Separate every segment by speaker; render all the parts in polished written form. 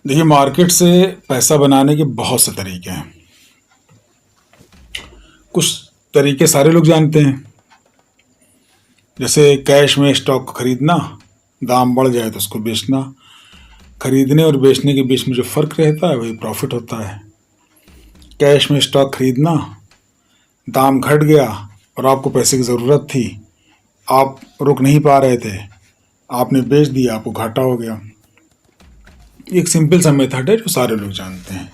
Speaker 1: देखिए, मार्केट से पैसा बनाने के बहुत से तरीके हैं। कुछ तरीके सारे लोग जानते हैं, जैसे कैश में स्टॉक को खरीदना, दाम बढ़ जाए तो उसको बेचना, खरीदने और बेचने के बीच में जो फ़र्क रहता है वही प्रॉफिट होता है। कैश में स्टॉक खरीदना, दाम घट गया और आपको पैसे की ज़रूरत थी, आप रुक नहीं पा रहे थे, आपने बेच दिया, आपको घाटा हो गया। एक सिंपल सा मेथड है जो सारे लोग जानते हैं।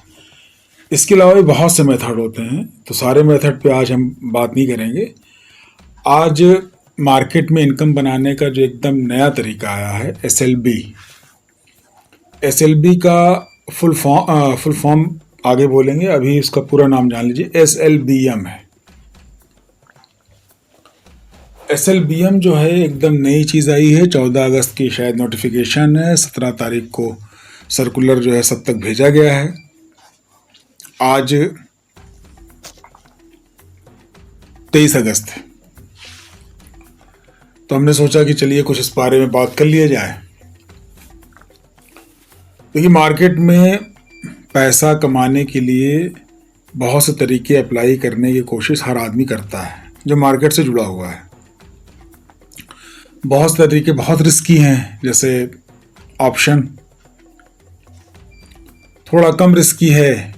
Speaker 1: इसके अलावा भी बहुत से मेथड होते हैं, तो सारे मेथड पे आज हम बात नहीं करेंगे। आज मार्केट में इनकम बनाने का जो एकदम नया तरीका आया है, SLB। SLB का फुल फॉर्म आगे बोलेंगे, अभी इसका पूरा नाम जान लीजिए। SLBM है। SLBM जो है एकदम नई चीज़ आई है, 14 अगस्त की शायद नोटिफिकेशन है, 17 तारीख को सर्कुलर जो है सब तक भेजा गया है। आज 23 अगस्त है, तो हमने सोचा कि चलिए कुछ इस बारे में बात कर लिया जाए। देखिए, मार्केट में पैसा कमाने के लिए बहुत से तरीके अप्लाई करने की कोशिश हर आदमी करता है जो मार्केट से जुड़ा हुआ है। बहुत से तरीके बहुत रिस्की हैं, जैसे ऑप्शन थोड़ा कम रिस्की है,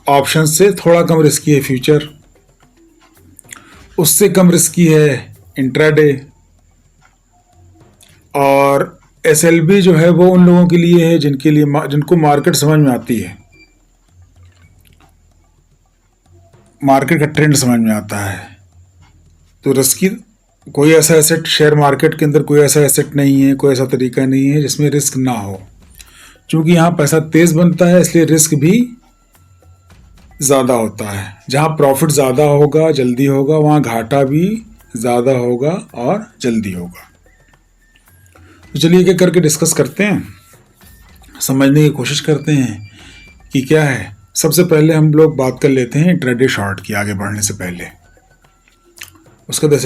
Speaker 1: ऑप्शन से थोड़ा कम रिस्की है फ्यूचर, उससे कम रिस्की है इंट्राडे, और SLB जो है वो उन लोगों के लिए है जिनको मार्केट समझ में आती है, मार्केट का ट्रेंड समझ में आता है। तो रिस्की कोई ऐसा एसेट, शेयर मार्केट के अंदर कोई ऐसा एसेट नहीं है, कोई ऐसा तरीका नहीं है जिसमें रिस्क ना हो। क्योंकि यहाँ पैसा तेज बनता है, इसलिए रिस्क भी ज़्यादा होता है। जहाँ प्रॉफिट ज़्यादा होगा, जल्दी होगा, वहाँ घाटा भी ज़्यादा होगा और जल्दी होगा। तो चलिए एक एक करके डिस्कस करते हैं, समझने की कोशिश करते हैं कि क्या है। सबसे पहले हम लोग बात कर लेते हैं इंट्राडे शॉर्ट की, आगे बढ़ने से पहले। उसके बाद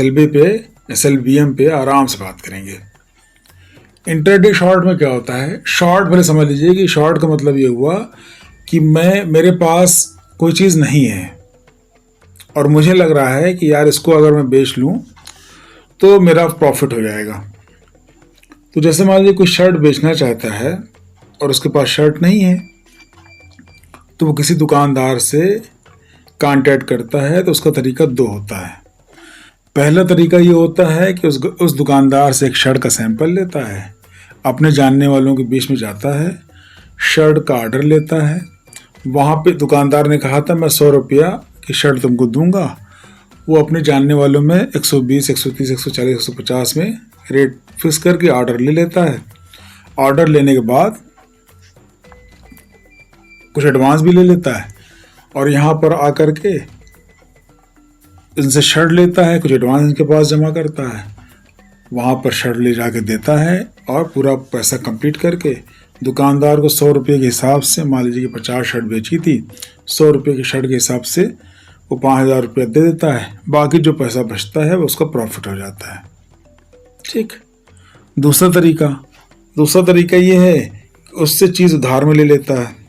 Speaker 1: SLBM पे आराम से बात करेंगे। इंट्राडे शॉर्ट में क्या होता है? शॉर्ट पहले समझ लीजिए कि शॉर्ट का मतलब ये हुआ कि मेरे पास कोई चीज़ नहीं है और मुझे लग रहा है कि यार इसको अगर मैं बेच लूँ तो मेरा प्रॉफिट हो जाएगा। तो जैसे मान लीजिए कोई शर्ट बेचना चाहता है और उसके पास शर्ट नहीं है, तो वो किसी दुकानदार से कांटेक्ट करता है। तो उसका तरीका दो होता है। पहला तरीका ये होता है कि उस दुकानदार से एक शर्ट का सैंपल लेता है, अपने जानने वालों के बीच में जाता है, शर्ट का ऑर्डर लेता है। वहाँ पे दुकानदार ने कहा था मैं 100 रुपया की शर्ट तुमको दूंगा, वो अपने जानने वालों में 120, 130, 140, 150 में रेट फिक्स करके ऑर्डर ले लेता है। ऑर्डर लेने के बाद कुछ एडवांस भी ले लेता है और यहाँ पर आकर के इनसे शर्ट लेता है, कुछ एडवांस इनके पास जमा करता है, वहाँ पर शर्ट ले जाके देता है और पूरा पैसा कंप्लीट करके दुकानदार को 100 रुपये के हिसाब से, मान लीजिए कि 50 शर्ट बेची थी, 100 रुपये की शर्ट के हिसाब से वो 5,000 रुपया दे देता है। बाकी जो पैसा बचता है वो उसका प्रॉफिट हो जाता है। ठीक। दूसरा तरीका ये है कि उससे चीज़ उधार में ले लेता है।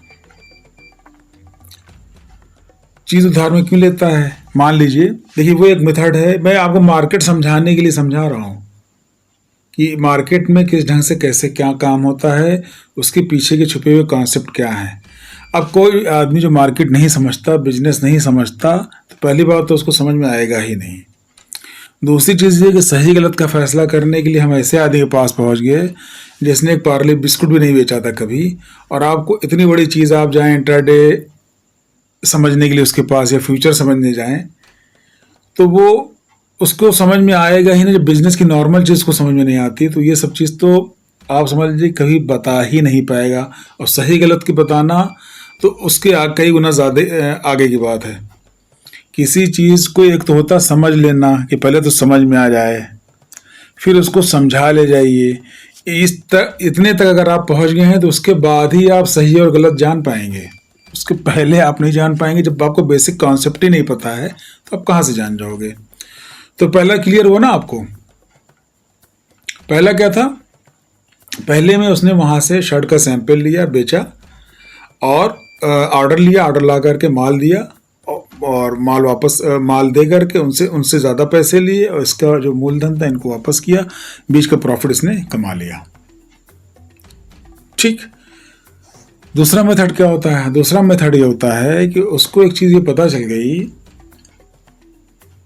Speaker 1: चीज़ उधार में क्यों लेता है? मान लीजिए, देखिए वो एक मेथड है, मैं आपको मार्केट समझाने के लिए समझा रहा हूँ कि मार्केट में किस ढंग से कैसे क्या काम होता है, उसके पीछे के छुपे हुए कॉन्सेप्ट क्या हैं। अब कोई आदमी जो मार्केट नहीं समझता, बिजनेस नहीं समझता, तो पहली बात तो उसको समझ में आएगा ही नहीं। दूसरी चीज़ ये कि सही गलत का फैसला करने के लिए हम ऐसे आदमी के पास पहुंच गए जिसने एक पार्ले बिस्कुट भी नहीं बेचा था कभी, और आपको इतनी बड़ी चीज़ आप जाएं इंट्राडे समझने के लिए उसके पास, या फ्यूचर समझने जाएं, तो वो उसको समझ में आएगा ही नहीं। जब बिजनेस की नॉर्मल चीज़ को समझ में नहीं आती तो ये सब चीज़ तो आप समझ लीजिए कभी बता ही नहीं पाएगा। और सही गलत की बताना तो उसके कई गुना ज़्यादा आगे की बात है। किसी चीज़ को एक तो होता समझ लेना, कि पहले तो समझ में आ जाए, फिर उसको समझा ले जाइए। इतने तक अगर आप पहुंच गए हैं तो उसके बाद ही आप सही और गलत जान पाएंगे। उसके पहले आप नहीं जान पाएंगे। जब आपको बेसिक कॉन्सेप्ट ही नहीं पता है तो आप कहाँ से जान जाओगे? तो पहला क्लियर हुआ ना आपको? पहला क्या था? पहले में उसने वहाँ से शर्ट का सैंपल लिया, बेचा, और ऑर्डर लिया, ऑर्डर ला करके माल दिया और माल वापस माल दे करके उनसे उनसे ज़्यादा पैसे लिए और इसका जो मूलधन था इनको वापस किया, बीच का प्रॉफिट इसने कमा लिया। ठीक। दूसरा मेथड क्या होता है? दूसरा मेथड ये होता है कि उसको एक चीज़ ये पता चल गई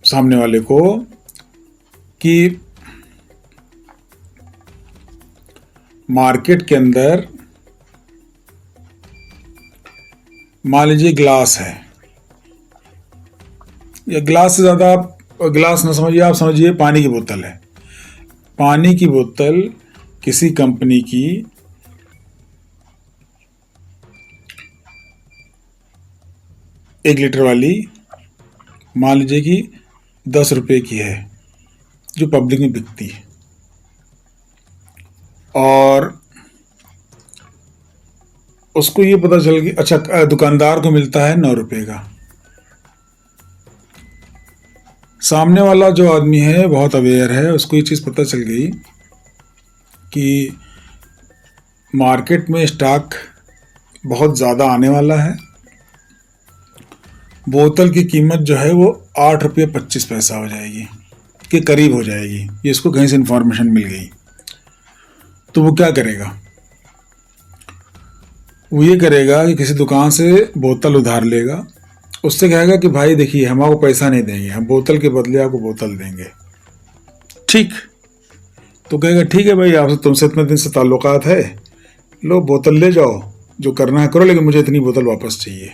Speaker 1: सामने वाले को कि मार्केट के अंदर मान लीजिए ग्लास है, या ग्लास से ज़्यादा आप ग्लास ना समझिए, आप समझिए पानी की बोतल है। पानी की बोतल किसी कंपनी की 1 लीटर वाली मान लीजिए कि 10 रुपये की है जो पब्लिक में बिकती है, और उसको ये पता चल गया, अच्छा दुकानदार को मिलता है 9 रुपये का। सामने वाला जो आदमी है बहुत अवेयर है, उसको ये चीज़ पता चल गई कि मार्केट में स्टॉक बहुत ज़्यादा आने वाला है, बोतल की कीमत जो है वो 8 रुपये 25 पैसा हो जाएगी के करीब हो जाएगी, ये इसको कहीं से इन्फॉर्मेशन मिल गई। तो वो क्या करेगा? वो ये करेगा कि किसी दुकान से बोतल उधार लेगा, उससे कहेगा कि भाई देखिए हम आपको पैसा नहीं देंगे, हम बोतल के बदले आपको बोतल देंगे। ठीक। तो कहेगा ठीक है भाई, आपसे तुमसे इतने दिन से ताल्लुकात है, लो बोतल ले जाओ, जो करना है करो, लेकिन मुझे इतनी बोतल वापस चाहिए।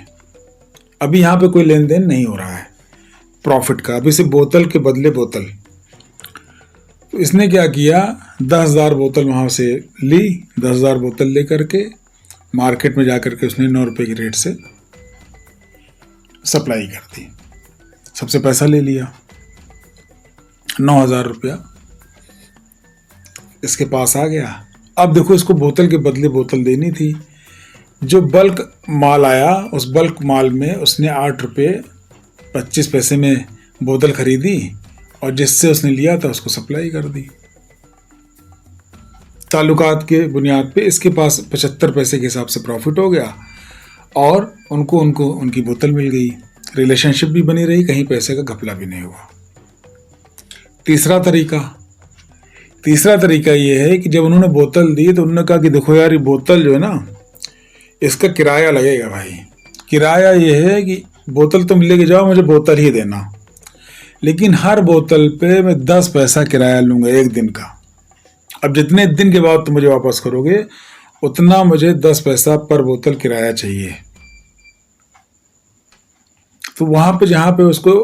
Speaker 1: अभी यहाँ पे कोई लेन देन नहीं हो रहा है प्रॉफिट का, अभी सिर्फ बोतल के बदले बोतल। तो इसने क्या किया, 10,000 बोतल वहाँ से ली, 10,000 बोतल ले करके मार्केट में जा करके उसने 9 रुपये की रेट से सप्लाई कर दी, सबसे पैसा ले लिया, 9,000 रुपया इसके पास आ गया। अब देखो इसको बोतल के बदले बोतल देनी थी, जो बल्क माल आया उस बल्क माल में उसने 8 रुपये 25 पैसे में बोतल खरीदी और जिससे उसने लिया था उसको सप्लाई कर दी। ताल्लुकात के बुनियाद पे इसके पास 75 पैसे के हिसाब से प्रॉफिट हो गया और उनको उनकी बोतल मिल गई, रिलेशनशिप भी बनी रही, कहीं पैसे का घपला भी नहीं हुआ। तीसरा तरीका ये है कि जब उन्होंने बोतल दी तो उन्होंने कहा कि देखो यार ये बोतल जो है ना इसका किराया लगेगा भाई। किराया ये है कि बोतल तुम लेके जाओ, मुझे बोतल ही देना, लेकिन हर बोतल पे मैं 10 पैसा किराया लूँगा 1 दिन का। अब जितने दिन के बाद तुम मुझे वापस करोगे उतना मुझे 10 पैसा पर बोतल किराया चाहिए। तो वहाँ पे जहाँ पे उसको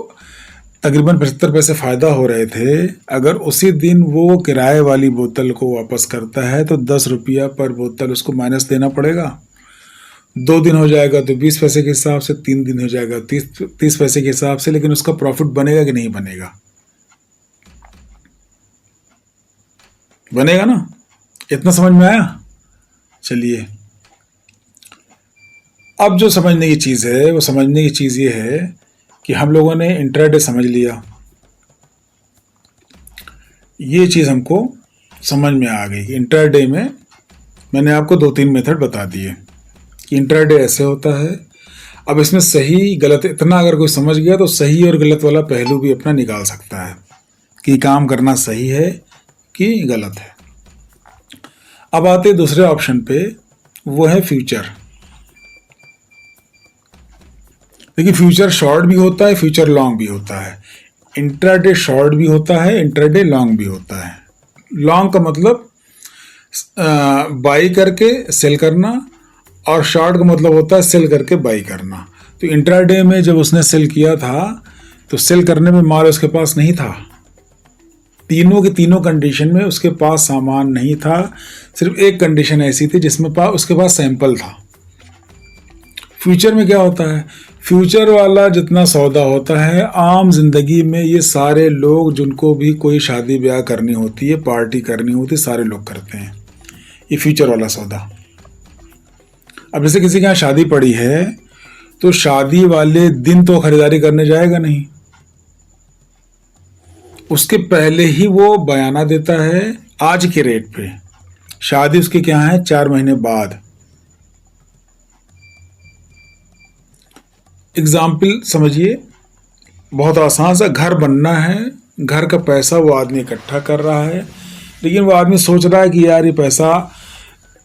Speaker 1: तकरीबन 75 पैसे फ़ायदा हो रहे थे, अगर उसी दिन वो किराए वाली बोतल को वापस करता है तो 10 रुपया पर बोतल उसको माइनस देना पड़ेगा। 2 दिन हो जाएगा तो 20 पैसे के हिसाब से, 3 दिन हो जाएगा 30 पैसे के हिसाब से, लेकिन उसका प्रॉफिट बनेगा कि नहीं बनेगा? बनेगा ना। इतना समझ में आया? चलिए, अब जो समझने की चीज़ है वो समझने की चीज़ ये है कि हम लोगों ने इंट्राडे समझ लिया, ये चीज़ हमको समझ में आ गई। इंट्राडे में मैंने आपको 2-3 मेथड बता दिए कि इंट्राडे ऐसे होता है। अब इसमें सही गलत इतना अगर कोई समझ गया तो सही और गलत वाला पहलू भी अपना निकाल सकता है कि काम करना सही है कि गलत है। अब आते दूसरे ऑप्शन पे, वो है फ्यूचर। देखिए फ्यूचर शॉर्ट भी होता है, फ्यूचर लॉन्ग भी होता है। इंट्राडे शॉर्ट भी होता है, इंट्राडे लॉन्ग भी होता है। लॉन्ग का मतलब बाई करके सेल करना, और शॉर्ट का मतलब होता है सेल करके बाई करना। तो इंट्राडे में जब उसने सेल किया था तो सेल करने में माल उसके पास नहीं था, तीनों की तीनों कंडीशन में उसके पास सामान नहीं था। सिर्फ एक कंडीशन ऐसी थी जिसमें उसके पास सैंपल था। फ्यूचर में क्या होता है, फ्यूचर वाला जितना सौदा होता है आम जिंदगी में ये सारे लोग जिनको भी कोई शादी ब्याह करनी होती है, पार्टी करनी होती है, सारे लोग करते हैं ये फ्यूचर वाला सौदा। अब जैसे किसी के यहाँ शादी पड़ी है तो शादी वाले दिन तो खरीदारी करने जाएगा नहीं, उसके पहले ही वो बयाना देता है आज के रेट पे। शादी उसके क्या है 4 महीने बाद, एग्जाम्पल समझिए, बहुत आसान सा, घर बनना है, घर का पैसा वो आदमी इकट्ठा कर रहा है, लेकिन वो आदमी सोच रहा है कि यार ये पैसा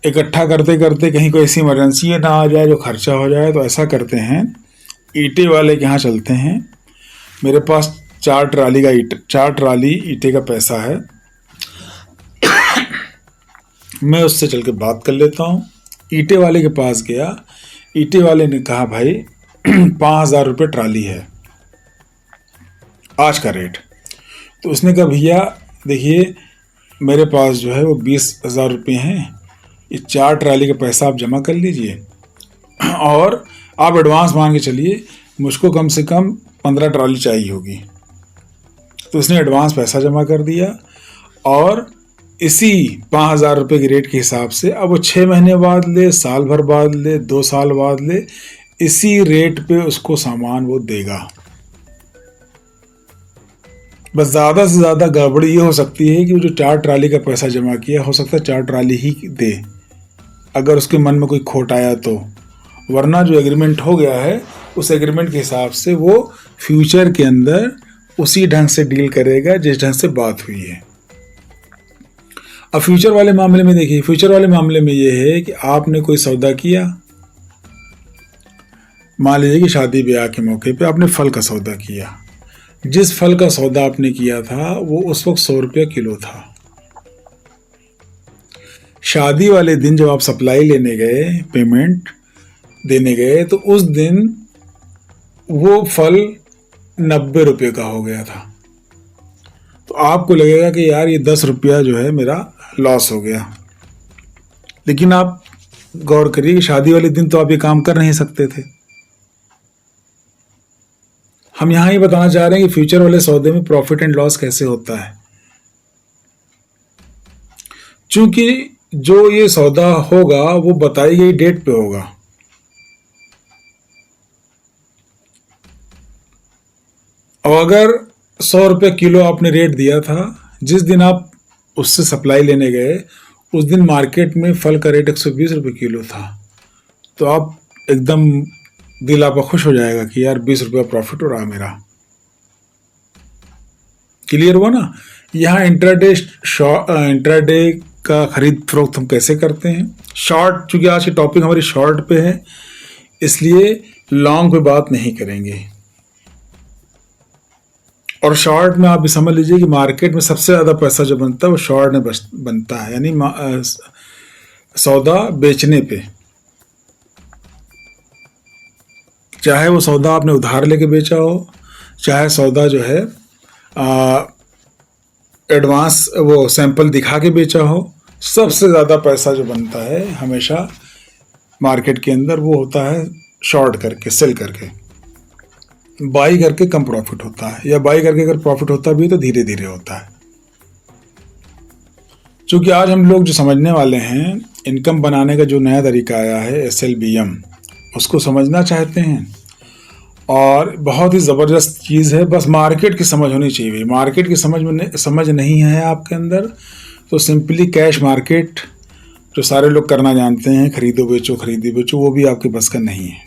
Speaker 1: इकट्ठा करते करते कहीं कोई ऐसी इमरजेंसी ना आ जाए जो खर्चा हो जाए। तो ऐसा करते हैं, ईंटे वाले के यहाँ चलते हैं। मेरे पास 4 ट्राली ईंटे का पैसा है, मैं उससे चल के बात कर लेता हूँ। ईंटे वाले के पास गया, ईंटे वाले ने कहा भाई 5,000 रुपये ट्राली है आज का रेट। तो उसने कहा भैया देखिए मेरे पास जो है वो 20,000 रुपये हैं, ये 4 ट्राली का पैसा आप जमा कर लीजिए और आप एडवांस मान के चलिए, मुझको कम से कम 15 ट्राली चाहिए होगी। तो उसने एडवांस पैसा जमा कर दिया और इसी 5,000 रुपये के रेट के हिसाब से अब वो 6 महीने बाद ले, साल भर बाद ले, 2 साल बाद ले, इसी रेट पे उसको सामान वो देगा। बस ज़्यादा से ज़्यादा गड़बड़ी ये हो सकती है कि वो जो 4 ट्राली का पैसा जमा किया, हो सकता है 4 ट्राली ही दे, अगर उसके मन में कोई खोट आया तो। वरना जो एग्रीमेंट हो गया है उस एग्रीमेंट के हिसाब से वो फ्यूचर के अंदर उसी ढंग से डील करेगा जिस ढंग से बात हुई है। अब फ्यूचर वाले मामले में देखिए, फ्यूचर वाले मामले में ये है कि आपने कोई सौदा किया, मान लीजिए कि शादी ब्याह के मौके पे आपने फल का सौदा किया। जिस फल का सौदा आपने किया था वो उस वक्त 100 रुपया किलो था। शादी वाले दिन जब आप सप्लाई लेने गए, पेमेंट देने गए, तो उस दिन वो फल 90 रुपये का हो गया था। तो आपको लगेगा कि यार ये 10 रुपया जो है मेरा लॉस हो गया। लेकिन आप गौर करिए कि शादी वाले दिन तो आप ये काम कर नहीं सकते थे। हम यहां ये बताना चाह रहे हैं कि फ्यूचर वाले सौदे में प्रॉफिट एंड लॉस कैसे होता है। चूंकि जो ये सौदा होगा वो बताई गई डेट पे होगा। और अगर 100 रुपये किलो आपने रेट दिया था, जिस दिन आप उससे सप्लाई लेने गए उस दिन मार्केट में फल का रेट 120 रुपये किलो था, तो आप एकदम दिल आपका खुश हो जाएगा कि यार 20 रुपया प्रॉफिट हो रहा मेरा। क्लियर हुआ ना। यहाँ इंट्राडे का खरीद फरोख्त हम कैसे करते हैं। शॉर्ट, चूंकि आज की टॉपिक हमारी शॉर्ट पे है इसलिए लॉन्ग पे बात नहीं करेंगे। और शॉर्ट में आप भी समझ लीजिए कि मार्केट में सबसे ज़्यादा पैसा जो बनता है वो शॉर्ट में बनता है, यानी सौदा बेचने पे। चाहे वो सौदा आपने उधार लेके बेचा हो, चाहे सौदा जो है एडवांस वो सैंपल दिखा के बेचा हो, सबसे ज़्यादा पैसा जो बनता है हमेशा मार्केट के अंदर वो होता है शॉर्ट करके, सेल करके। बाई करके कम प्रॉफिट होता है, या बाई करके अगर प्रॉफिट होता भी है तो धीरे धीरे होता है। क्योंकि आज हम लोग जो समझने वाले हैं, इनकम बनाने का जो नया तरीका आया है SLBM, उसको समझना चाहते हैं। और बहुत ही ज़बरदस्त चीज़ है, बस मार्केट की समझ होनी चाहिए। मार्केट की समझ नहीं है आपके अंदर तो सिंपली कैश मार्केट जो सारे लोग करना जानते हैं, खरीदो बेचो खरीदो बेचो, वो भी आपके बस का नहीं है।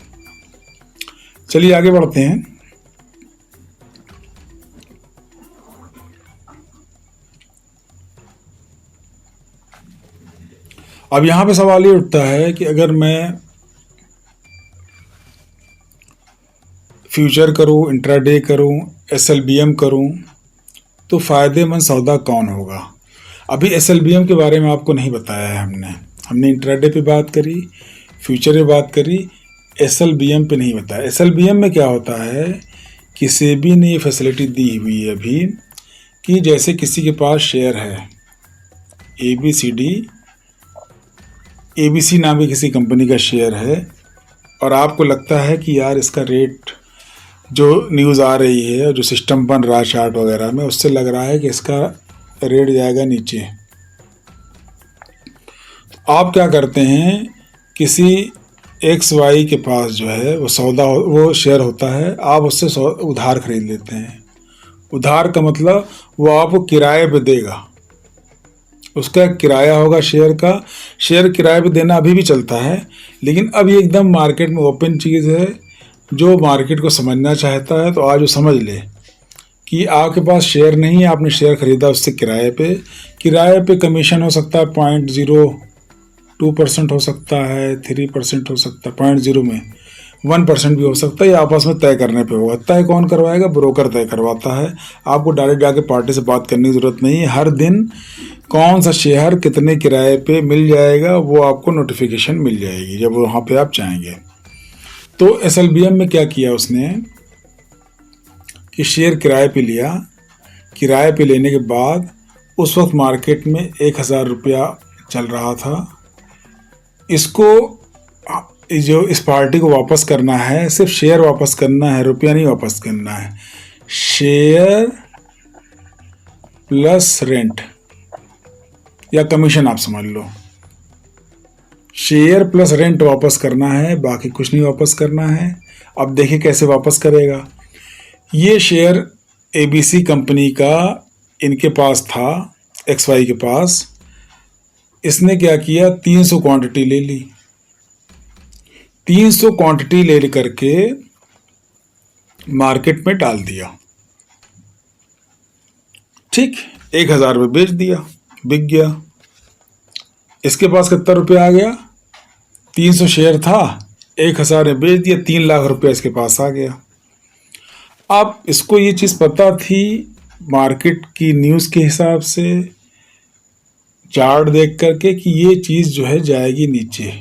Speaker 1: चलिए आगे बढ़ते हैं। अब यहाँ पे सवाल ये उठता है कि अगर मैं फ्यूचर करूँ, इंट्राडे करूँ, SLBM करूँ, तो फ़ायदेमंद सौदा कौन होगा। अभी SLBM के बारे में आपको नहीं बताया है हमने इंट्राडे पे बात करी, फ्यूचर पे बात करी, SLBM पे नहीं बताया। SLBM में क्या होता है कि सेबी ने ये फैसिलिटी दी हुई है अभी कि जैसे किसी के पास शेयर है ABC नाम की किसी कंपनी का शेयर है, और आपको लगता है कि यार इसका रेट जो न्यूज़ आ रही है, जो सिस्टम बन रहा है चार्ट वगैरह में, उससे लग रहा है कि इसका रेट जाएगा नीचे। तो आप क्या करते हैं, किसी XY के पास जो है वो शेयर होता है, आप उससे उधार खरीद लेते हैं। उधार का मतलब वो आपको किराए पे देगा, उसका किराया होगा शेयर का। शेयर किराए पे देना अभी भी चलता है, लेकिन अब ये एकदम मार्केट में ओपन चीज़ है। जो मार्केट को समझना चाहता है तो आज वो समझ ले कि आपके पास शेयर नहीं है, आपने शेयर खरीदा उससे किराए पे कमीशन हो सकता है 0.02% हो सकता है, 3% हो सकता है, 0.0 में 1% भी हो सकता है, या आपस में तय करने पे होगा। तय कौन करवाएगा? ब्रोकर तय करवाता है। आपको डायरेक्ट जाके पार्टी से बात करने की ज़रूरत नहीं है। हर दिन कौन सा शेयर कितने किराए पे मिल जाएगा वो आपको नोटिफिकेशन मिल जाएगी जब वहाँ पे आप चाहेंगे। तो SLBM में क्या किया उसने कि शेयर किराए पे लिया। किराए पे लेने के बाद उस वक्त मार्केट में 1000 रुपया चल रहा था। इसको जो इस पार्टी को वापस करना है, सिर्फ शेयर वापस करना है, रुपया नहीं वापस करना है। शेयर प्लस रेंट या कमीशन आप समझ लो। शेयर प्लस रेंट वापस करना है, बाकी कुछ नहीं वापस करना है। अब देखिए कैसे वापस करेगा। ये शेयर ABC कंपनी का इनके पास था, XY के पास। इसने क्या किया, 300 क्वांटिटी ले ली। 300 क्वांटिटी ले करके मार्केट में डाल दिया। ठीक, 1000 में बेच दिया, बिक गया। इसके पास कितना रुपया आ गया? 300 शेयर था, 1000 में बेच दिया, 3 लाख रुपया इसके पास आ गया। अब इसको ये चीज़ पता थी मार्केट की न्यूज़ के हिसाब से, चार्ट देख करके कि ये चीज़ जो है जाएगी नीचे।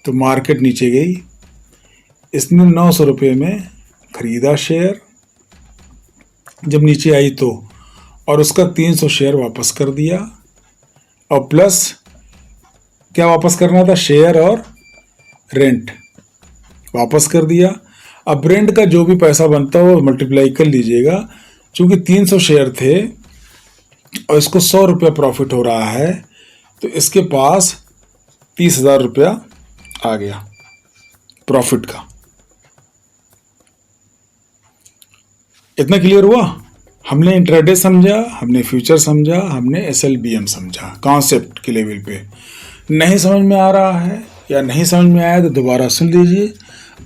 Speaker 1: तो मार्केट नीचे गई। इसने 900 रुपये में खरीदा शेयर, जब नीचे आई तो, और उसका 300 शेयर वापस कर दिया। और प्लस क्या वापस करना था? शेयर और रेंट वापस कर दिया। अब रेंट का जो भी पैसा बनता है वो मल्टीप्लाई कर लीजिएगा। चूंकि 300 शेयर थे और इसको 100 रुपया प्रॉफिट हो रहा है, तो इसके पास 30,000 रुपया आ गया प्रॉफिट का। इतना क्लियर हुआ? हमने इंट्राडे समझा, हमने फ्यूचर समझा, हमने SLBM समझा कॉन्सेप्ट के लेवल पे। नहीं समझ में आ रहा है या नहीं समझ में आया तो दोबारा सुन लीजिए,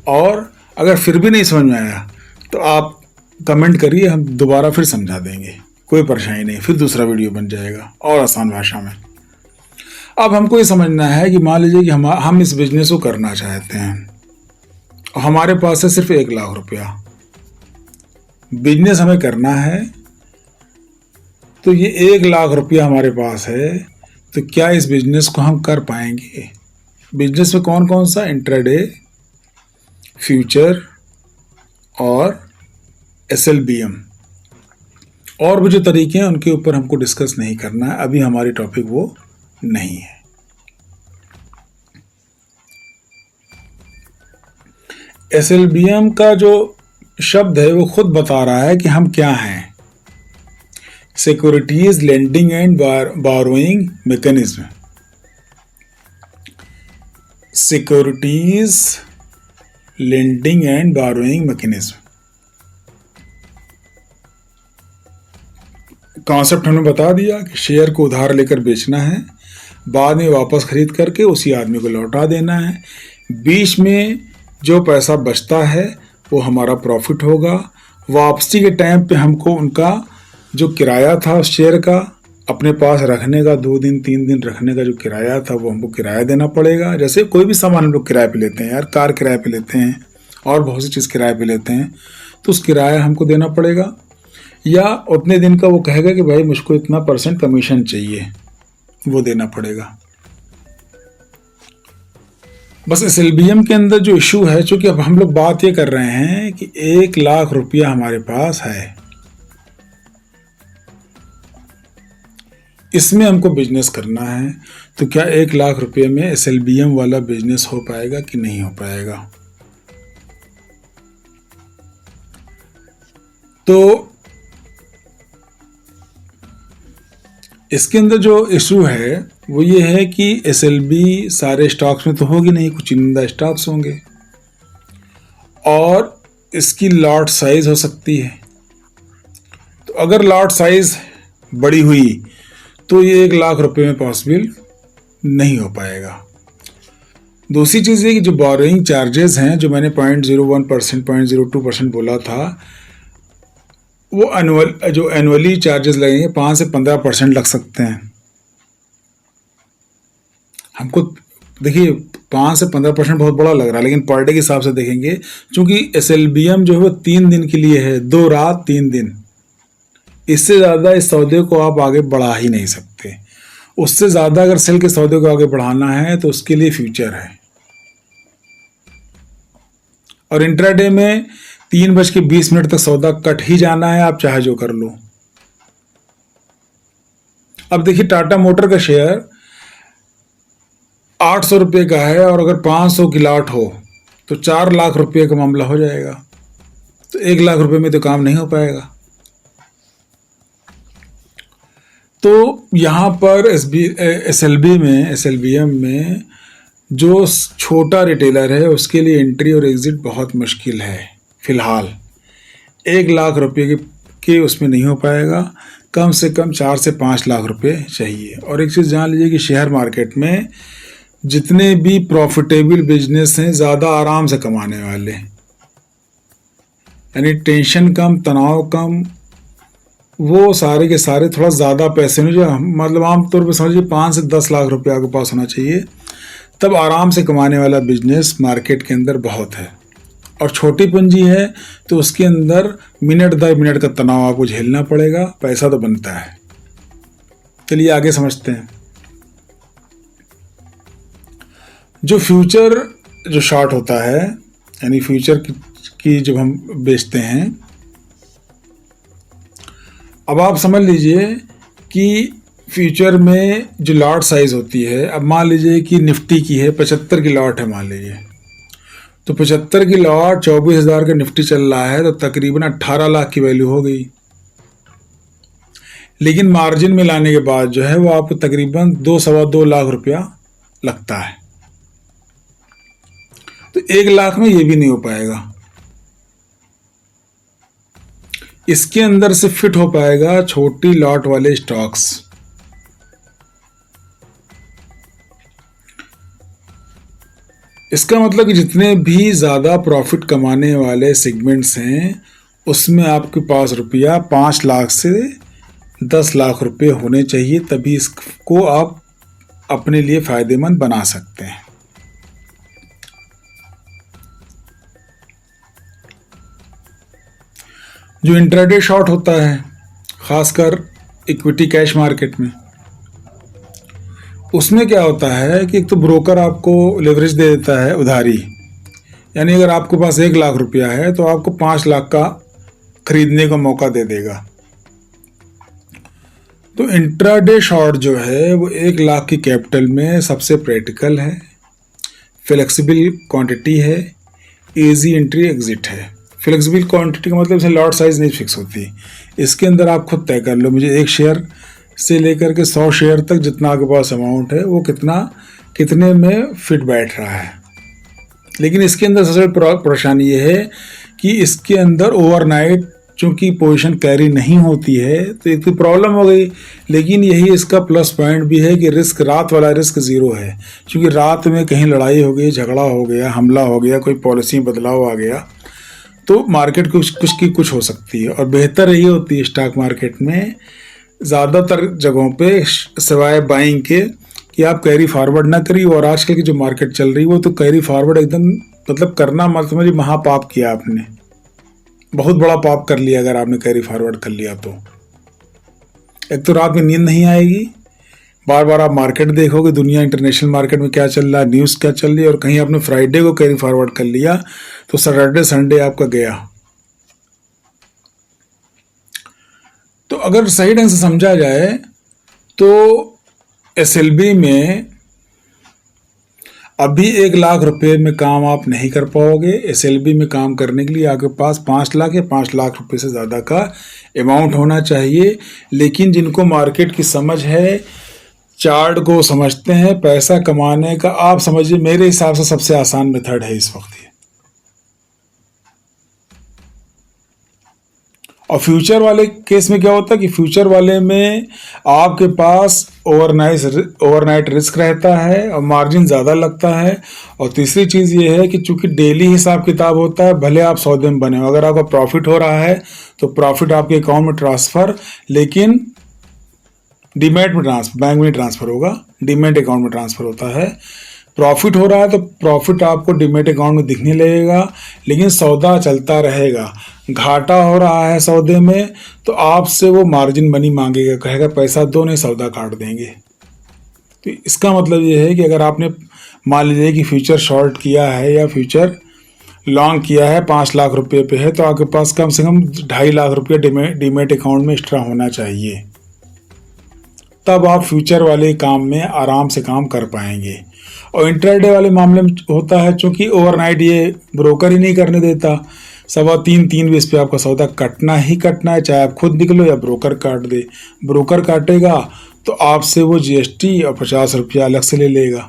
Speaker 1: और अगर फिर भी नहीं समझ में आया तो आप कमेंट करिए, हम दोबारा फिर समझा देंगे, कोई परेशानी नहीं। फिर दूसरा वीडियो बन जाएगा और आसान भाषा में। अब हमको ये समझना है कि मान लीजिए कि हम इस बिजनेस को करना चाहते हैं और हमारे पास है सिर्फ 1 लाख रुपया। बिजनेस हमें करना है, तो ये 1 लाख रुपया हमारे पास है, तो क्या इस बिजनेस को हम कर पाएंगे? बिजनेस में कौन कौन सा? इंट्राडे, फ्यूचर और SLBM, और भी जो तरीके हैं उनके ऊपर हमको डिस्कस नहीं करना है, अभी हमारी टॉपिक वो नहीं है। SLBM का जो शब्द है वो खुद बता रहा है कि हम क्या हैं। Securities lending and borrowing mechanism. Securities lending and borrowing mechanism concept हमने बता दिया कि शेयर को उधार लेकर बेचना है, बाद में वापस खरीद करके उसी आदमी को लौटा देना है। बीच में जो पैसा बचता है वो हमारा प्रॉफिट होगा। वापसी के टाइम पे हमको उनका जो किराया था उस शेयर का अपने पास रखने का, 2 दिन 3 दिन रखने का जो किराया था वो हमको किराया देना पड़ेगा। जैसे कोई भी सामान हम लोग किराए पे लेते हैं यार, कार किराए पे लेते हैं और बहुत सी चीज़ किराए पे लेते हैं, तो उस किराया हमको देना पड़ेगा। या उतने दिन का वो कहेगा कि भाई मुझको इतना % कमीशन चाहिए, वो देना पड़ेगा। बस SLBM के अंदर जो इशू है, चूंकि अब हम लोग बात ये कर रहे हैं कि 1 लाख रुपया हमारे पास है, इसमें हमको बिजनेस करना है, तो क्या 1 लाख रुपये में SLBM वाला बिजनेस हो पाएगा कि नहीं हो पाएगा? तो इसके अंदर जो इशू है वो ये है कि SLB सारे स्टॉक्स में तो होगी नहीं, कुछ चुनिंदा स्टॉक्स होंगे, और इसकी लॉट साइज हो सकती है। तो अगर लॉट साइज बड़ी हुई तो ये 1 लाख रुपए में पॉसिबल नहीं हो पाएगा। दूसरी चीज़ ये कि जो बोरोइंग चार्जेस हैं, जो मैंने 0.01%, 0.02% बोला था, वो जो एनुअली चार्जेस लगेंगे 5 से 15% लग सकते हैं हमको। देखिए 5 से 15% बहुत बड़ा लग रहा है, लेकिन पर डे के हिसाब से देखेंगे, चूंकि SLBM जो है वो 3 दिन के लिए है, 2 रात 3 दिन। इससे ज़्यादा इस सौदे को आप आगे बढ़ा ही नहीं सकते। उससे ज़्यादा अगर सेल के सौदे को आगे बढ़ाना है तो उसके लिए फ्यूचर है। और इंट्राडे में 3:20 तक सौदा कट ही जाना है, आप चाहे जो कर लो। अब देखिए टाटा मोटर का शेयर 800 रुपये का है, और अगर 500 की लॉट हो तो 4 लाख रुपये का मामला हो जाएगा। तो 1 लाख रुपये में तो काम नहीं हो पाएगा। तो यहाँ पर SLBM में जो छोटा रिटेलर है उसके लिए एंट्री और एग्जिट बहुत मुश्किल है फिलहाल। 1 लाख रुपये के उसमें नहीं हो पाएगा, कम से कम 4 से 5 लाख रुपये चाहिए। और एक चीज़ जान लीजिए कि शेयर मार्केट में जितने भी प्रॉफिटेबल बिजनेस हैं ज़्यादा आराम से कमाने वाले, यानी टेंशन कम, तनाव कम, वो सारे के सारे थोड़ा ज़्यादा पैसे में, जो मतलब आमतौर पर समझिए 5 से 10 लाख रुपये आपके पास होना चाहिए, तब आराम से कमाने वाला बिजनेस मार्केट के अंदर बहुत है। और छोटी पूंजी है तो उसके अंदर मिनट दर मिनट का तनाव आपको झेलना पड़ेगा, पैसा तो बनता है। चलिए आगे समझते हैं। जो फ्यूचर जो शॉर्ट होता है, यानी फ्यूचर की जब हम बेचते हैं, अब आप समझ लीजिए कि फ्यूचर में जो लॉट साइज होती है, अब मान लीजिए कि निफ्टी की है 75 की लॉट है मान लीजिए, तो 75 की लॉट 24,000 का निफ्टी चल रहा है, तो तकरीबन 18 लाख की वैल्यू हो गई। लेकिन मार्जिन में लाने के बाद जो है वो आपको तकरीबन 2-2.25 लाख रुपया लगता है। तो 1 लाख में ये भी नहीं हो पाएगा। इसके अंदर से फिट हो पाएगा छोटी लॉट वाले स्टॉक्स। इसका मतलब कि जितने भी ज़्यादा प्रॉफिट कमाने वाले सेगमेंट्स हैं उसमें आपके पास रुपया 5 लाख से 10 लाख रुपए होने चाहिए, तभी इसको आप अपने लिए फ़ायदेमंद बना सकते हैं। जो इंट्राडे शॉर्ट होता है, ख़ासकर इक्विटी कैश मार्केट में, उसमें क्या होता है कि एक तो ब्रोकर आपको लेवरेज दे देता है उधारी, यानी अगर आपके पास 1 लाख रुपया है तो आपको 5 लाख का खरीदने का मौका दे देगा। तो इंट्राडे शॉर्ट जो है वो 1 लाख की कैपिटल में सबसे प्रैक्टिकल है, फ्लेक्सिबल क्वांटिटी है, इजी एंट्री एग्जिट है। फ्लेक्सिबल क्वांटिटी का मतलब इसमें लॉट साइज नहीं फिक्स होती, इसके अंदर आप खुद तय कर लो मुझे 1 शेयर से लेकर के 100 शेयर तक जितना आपके पास अमाउंट है वो कितने में फिट बैठ रहा है। लेकिन इसके अंदर सबसे परेशानी ये है कि इसके अंदर ओवरनाइट चूंकि पोजीशन कैरी नहीं होती है तो एक तो प्रॉब्लम हो गई, लेकिन यही इसका प्लस पॉइंट भी है कि रिस्क, रात वाला रिस्क ज़ीरो है। क्योंकि रात में कहीं लड़ाई हो गई, झगड़ा हो गया, हमला हो गया, कोई पॉलिसी में बदलाव आ गया तो मार्केट कुछ हो सकती है। और बेहतर यही होती है स्टॉक मार्केट में ज़्यादातर जगहों पे सिवाय बाइंग के कि आप कैरी फॉरवर्ड ना करिए। और आजकल की जो मार्केट चल रही है वो तो कैरी फॉरवर्ड एकदम मतलब करना मत समझिए महापाप किया आपने, बहुत बड़ा पाप कर लिया अगर आपने कैरी फॉरवर्ड कर लिया तो। एक तो रात में नींद नहीं आएगी, बार बार आप मार्केट देखोगे, दुनिया इंटरनेशनल मार्केट में क्या चल रहा है, न्यूज़ क्या चल रही है, और कहीं आपने फ्राइडे को कैरी फॉरवर्ड कर लिया तो सैटरडे संडे आपका गया। तो अगर सही ढंग से समझा जाए तो SLB में अभी 1 लाख रुपए में काम आप नहीं कर पाओगे। SLB में काम करने के लिए आपके पास 5 लाख या 5 लाख रुपए से ज़्यादा का अमाउंट होना चाहिए। लेकिन जिनको मार्केट की समझ है, चार्ट को समझते हैं, पैसा कमाने का, आप समझिए मेरे हिसाब से सबसे आसान मेथड है इस वक्त ये। और फ्यूचर वाले केस में क्या होता है कि फ्यूचर वाले में आपके पास ओवरनाइट रिस्क रहता है और मार्जिन ज़्यादा लगता है। और तीसरी चीज़ ये है कि चूंकि डेली हिसाब किताब होता है, भले आप सौदे में बने हो, अगर आपका प्रॉफिट हो रहा है तो प्रॉफिट आपके अकाउंट में ट्रांसफ़र, लेकिन डीमैट में ट्रांसफर, बैंक में ट्रांसफ़र होगा, डीमैट अकाउंट में ट्रांसफ़र होता है। प्रॉफिट हो रहा है तो प्रॉफिट आपको डीमैट अकाउंट में दिखने लगेगा, लेकिन सौदा चलता रहेगा। घाटा हो रहा है सौदे में तो आपसे वो मार्जिन मनी मांगेगा, कहेगा पैसा दो, नहीं सौदा काट देंगे। तो इसका मतलब ये है कि अगर आपने मान लीजिए कि फ्यूचर शॉर्ट किया है या फ्यूचर लॉन्ग किया है, 5 लाख रुपये पे है, तो आपके पास कम से कम 2.5 लाख रुपये डीमैट अकाउंट में एक्स्ट्रा होना चाहिए, तब आप फ्यूचर वाले काम में आराम से काम कर पाएंगे। और इंट्राडे वाले मामले में होता है, चूंकि ओवरनाइट ये ब्रोकर ही नहीं करने देता, 3:15 पे आपका सौदा कटना ही कटना है, चाहे आप खुद निकलो या ब्रोकर काट दे। ब्रोकर काटेगा तो आपसे वो जीएसटी और 50 रुपया अलग से ले लेगा,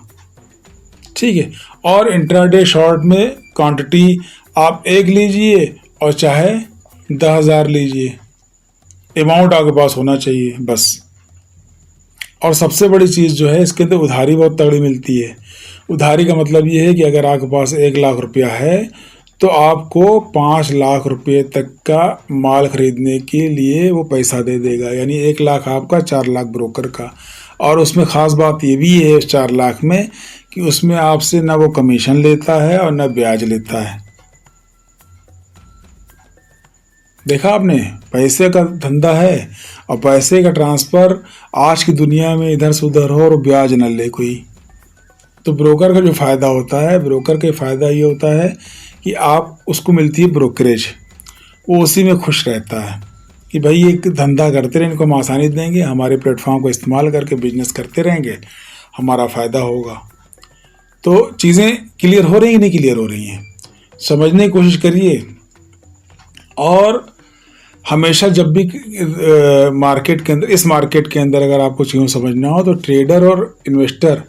Speaker 1: ठीक है। और इंट्राडे शॉर्ट में क्वांटिटी आप 1 लीजिए और चाहे 10,000 लीजिए, अमाउंट आपके पास होना चाहिए बस। और सबसे बड़ी चीज़ जो है, इसके अंदर उधारी बहुत तगड़ी मिलती है। उधारी का मतलब ये है कि अगर आपके पास 1 लाख रुपया है तो आपको 5 लाख रुपये तक का माल खरीदने के लिए वो पैसा दे देगा, यानी 1 लाख आपका, 4 लाख ब्रोकर का। और उसमें ख़ास बात ये भी है उस 4 लाख में कि उसमें आपसे ना वो कमीशन लेता है और ना ब्याज लेता है। देखा आपने, पैसे का धंधा है और पैसे का ट्रांसफ़र आज की दुनिया में इधर से उधर हो और ब्याज न ले कोई। तो ब्रोकर का जो फ़ायदा होता है, ब्रोकर का फ़ायदा ये होता है कि आप उसको मिलती है ब्रोकरेज, वो उसी में खुश रहता है कि भाई एक धंधा करते रहे, इनको हम आसानी देंगे, हमारे प्लेटफॉर्म को इस्तेमाल करके बिजनेस करते रहेंगे, हमारा फ़ायदा होगा। तो चीज़ें क्लियर हो रही हैं, नहीं क्लियर हो रही हैं, समझने की कोशिश करिए। और हमेशा जब भी मार्केट के अंदर, इस मार्केट के अंदर अगर आपको चीज़ों समझना हो तो ट्रेडर और इन्वेस्टर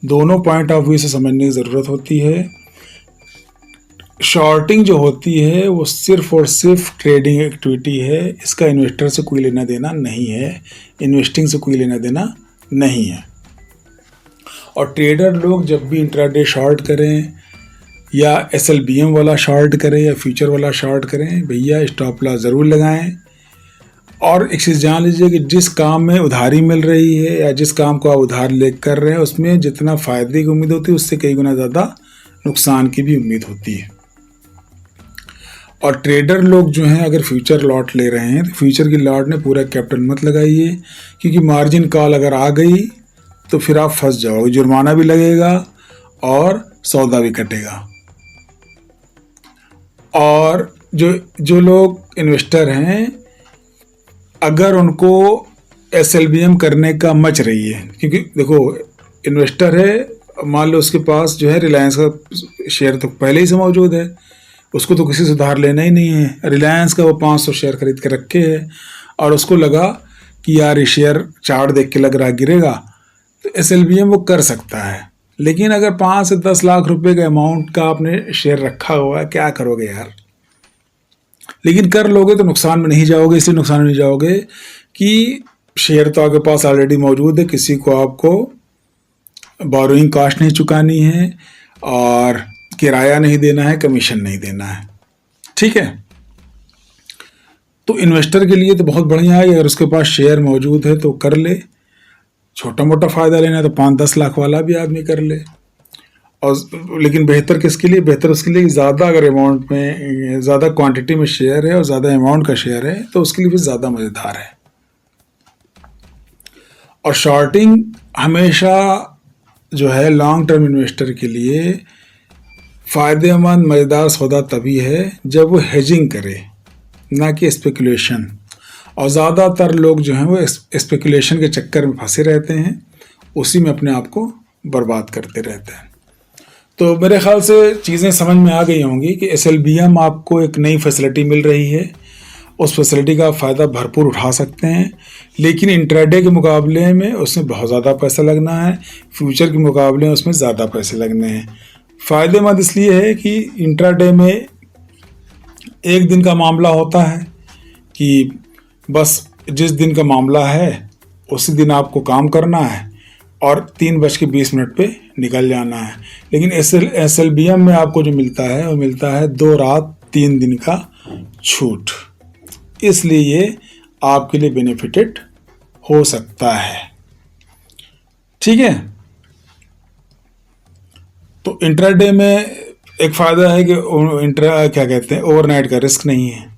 Speaker 1: दोनों पॉइंट ऑफ व्यू से समझने की ज़रूरत होती है। शॉर्टिंग जो होती है वो सिर्फ और सिर्फ ट्रेडिंग एक्टिविटी है, इसका इन्वेस्टर से कोई लेना देना नहीं है, इन्वेस्टिंग से कोई लेना देना नहीं है। और ट्रेडर लोग जब भी इंट्राडे शॉर्ट करें या SLBM वाला शॉर्ट करें या फ्यूचर वाला शॉर्ट करें, भैया स्टॉप लॉस ज़रूर लगाएं। और एक चीज़ जान लीजिए कि जिस काम में उधारी मिल रही है या जिस काम को आप उधार ले कर रहे हैं, उसमें जितना फ़ायदे की उम्मीद होती है उससे कई गुना ज़्यादा नुकसान की भी उम्मीद होती है। और ट्रेडर लोग जो हैं, अगर फ्यूचर लॉट ले रहे हैं तो फ्यूचर की लॉट में पूरा कैपिटल मत लगाइए, क्योंकि मार्जिन कॉल अगर आ गई तो फिर आप फंस जाओगे, जुर्माना भी लगेगा और सौदा भी कटेगा। और जो लोग इन्वेस्टर हैं, अगर उनको SLBM करने का मच रही है, क्योंकि देखो इन्वेस्टर है, मान लो उसके पास जो है रिलायंस का शेयर तो पहले ही से मौजूद है, उसको तो किसी से उधार लेना ही नहीं है। रिलायंस का वो 500 शेयर खरीद के रखे है और उसको लगा कि यार ये शेयर चार्ट देख के लग रहा गिरेगा, तो SLBM वो कर सकता है। लेकिन अगर 5 से 10 लाख रुपए का अमाउंट का आपने शेयर रखा हुआ है, क्या करोगे यार। लेकिन कर लोगे तो नुकसान में नहीं जाओगे, इसलिए नुकसान में नहीं जाओगे कि शेयर तो आपके पास ऑलरेडी मौजूद है, किसी को आपको बोरोइंग कॉस्ट नहीं चुकानी है और किराया नहीं देना है, कमीशन नहीं देना है, ठीक है। तो इन्वेस्टर के लिए तो बहुत बढ़िया है, अगर उसके पास शेयर मौजूद है तो कर ले। छोटा मोटा फ़ायदा लेना है तो 5-10 लाख वाला भी आदमी कर ले। और लेकिन बेहतर किसके लिए, बेहतर उसके लिए ज़्यादा अगर अमाउंट में, ज़्यादा क्वांटिटी में शेयर है और ज़्यादा अमाउंट का शेयर है तो उसके लिए भी ज़्यादा मज़ेदार है। और शॉर्टिंग हमेशा जो है लॉन्ग टर्म इन्वेस्टर के लिए फ़ायदेमंद मज़ेदार सौदा तभी है जब वो हेजिंग करे, ना कि स्पेकुलेशन। और ज़्यादातर लोग जो हैं वो स्पेकुलेशन के चक्कर में फंसे रहते हैं, उसी में अपने आप को बर्बाद करते रहते हैं। तो मेरे ख्याल से चीज़ें समझ में आ गई होंगी कि SLBM आपको एक नई फैसिलिटी मिल रही है, उस फैसिलिटी का फ़ायदा भरपूर उठा सकते हैं। लेकिन इंट्राडे के मुकाबले में उसमें बहुत ज़्यादा पैसा लगना है, फ्यूचर के मुकाबले में उसमें ज़्यादा पैसे लगने हैं। फ़ायदेमंद इसलिए है कि इंट्राडे में एक दिन का मामला होता है, कि बस जिस दिन का मामला है उसी दिन आपको काम करना है और 3:20 पे निकल जाना है। लेकिन SLBM में आपको जो मिलता है वो मिलता है 2 रात 3 दिन का छूट, इसलिए ये आपके लिए बेनिफिटेड हो सकता है। ठीक है, तो इंट्राडे में एक फ़ायदा है कि क्या कहते हैं, ओवरनाइट का रिस्क नहीं है।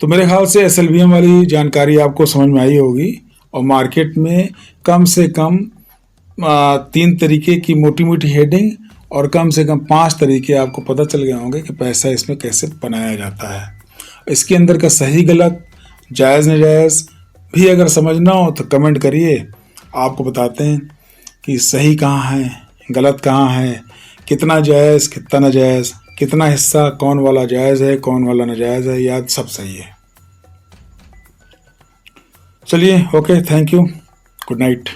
Speaker 1: तो मेरे ख्याल से SLBM वाली जानकारी आपको समझ में आई होगी, और मार्केट में कम से कम 3 तरीके की मोटी मोटी हेडिंग और कम से कम 5 तरीके आपको पता चल गए होंगे कि पैसा इसमें कैसे बनाया जाता है। इसके अंदर का सही गलत, जायज़ नाजायज़ भी अगर समझना हो तो कमेंट करिए, आपको बताते हैं कि सही कहाँ है, गलत कहाँ है, कितना जायज़ कितना नाजायज़, कितना हिस्सा कौन वाला जायज़ है कौन वाला नाजायज़ है, याद सब सही है। चलिए, okay, thank you, good night.